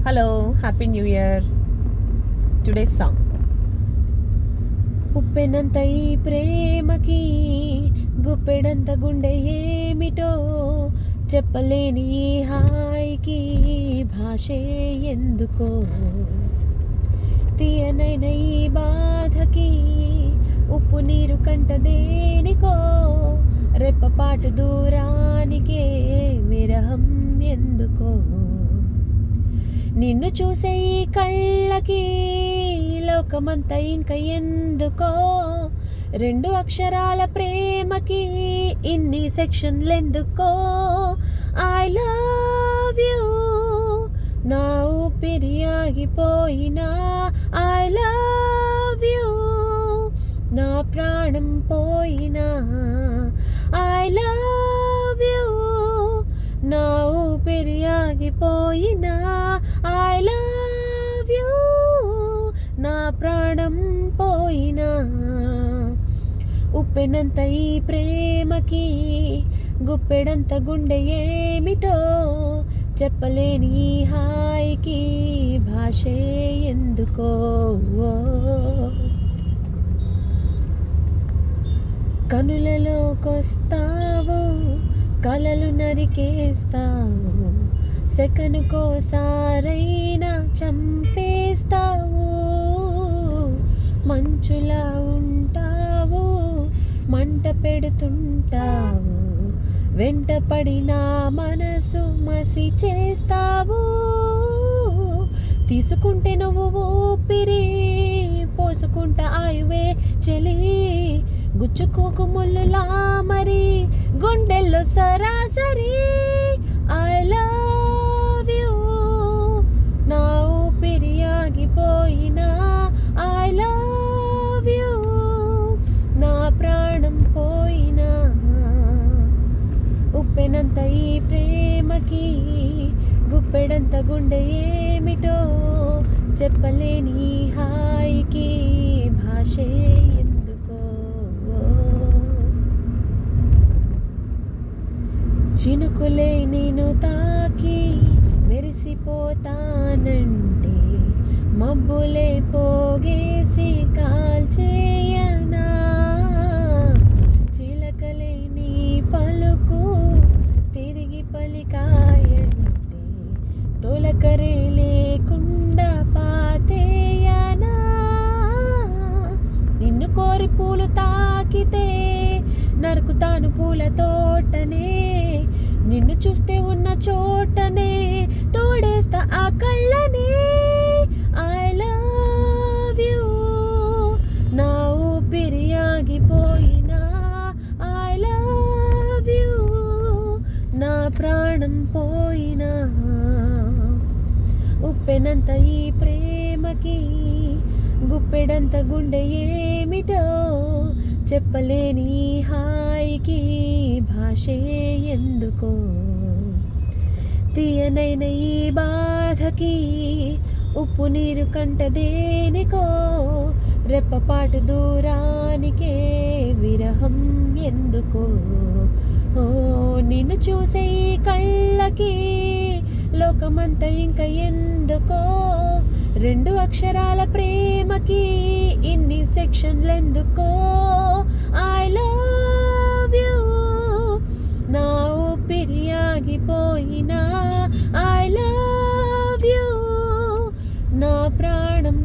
Hello, happy new year. Today song. ఉప్పెనంత ఈ ప్రేమకి గుప్పెడంత గుండె ఏమిటో చెప్పలేని ఈ హాయికి భాషే ఎందుకో తీయనైన ఈ బాధకి ఉప్పు నీరు కంట దేనికో రెప్పపాటు దూరానికే విరహం ఎందుకో నిన్ను చూసే ఈ కళ్ళకి లోకమంతా ఇంక ఎందుకో రెండు అక్షరాల ప్రేమకి ఇన్ని సెక్షన్లెందుకో ఐ లవ్ యూ నా ఊపిరి ఆగిపోయినా ఐ లవ్ యూ నా ప్రాణం పోయినా ఐ లవ్ యూ నా ఊపిరి ఆగిపోయినా ఐ లవ్ యూ నా ప్రాణం పోయినా ఉప్పెనంత ఈ ప్రేమకి గుప్పెడంత గుండె ఏమిటో చెప్పలేని ఈ హాయికి భాషే ఎందుకో కనులలోకొస్తావు కలలు నరికేస్తావు సెకనుకోసారైనా చంపేస్తావు మంచులా ఉంటావు మంట పెడుతుంటావు వెంట పడిన మనసు మసి చేస్తావు తీసుకుంటే నువ్వు ఊపిరి పోసుకుంటా ఆయువే చెలి గుచ్చుకోకు ముల్లులా మరి గుండెల్లో సరాసరి ఐ లవ్ యూ నా ఊపిరి ఆగిపోయినా ఐ లవ్ యూ నా ప్రాణం పోయినా ఉప్పెనంత ఈ ప్రేమకి గుప్పెడంత గుండె ఏమిటో చెప్పలేని ఈ హాయికి భాషే ఎందుకో చినుకులే నేను తాకి మెరిసిపోతానంటే మబ్బులే పోగేసి కాల్చేయనా చిలకలే నీ పలుకు తిరిగి పలికాయంటే తొలకరే లేకుండా పాతేయనా నిన్ను కోరి పూలు తాకితే నరుకుతాను పూల తోటనే నిన్ను చూస్తే ఉన్న చోటనే తోడేస్తా ఆ కళ్ళనే ఐ లవ్ యూ నా ఊపిరి ఆగిపోయినా ఐ లవ్ యూ నా ప్రాణం పోయినా ఉప్పెనంత ఈ ప్రేమకి గుప్పెడంత గుండె ఏమిటో చెప్పలేని హాయికి భాషే ఎందుకో తీయనైన ఈ బాధకి ఉప్పు నీరు కంట దేనికో రెప్పపాటు దూరానికే విరహం ఎందుకో ఓ నిన్ను చూసే ఈ కళ్ళకి లోకమంతా ఇంక ఎందుకో రెండు అక్షరాల ప్రేమకి ఇన్ని సెక్షన్లెందుకో ఐ లవ్ యూ నా ఊపిరి ఆగిపోయినా ఐ లవ్ యూ నా ప్రాణం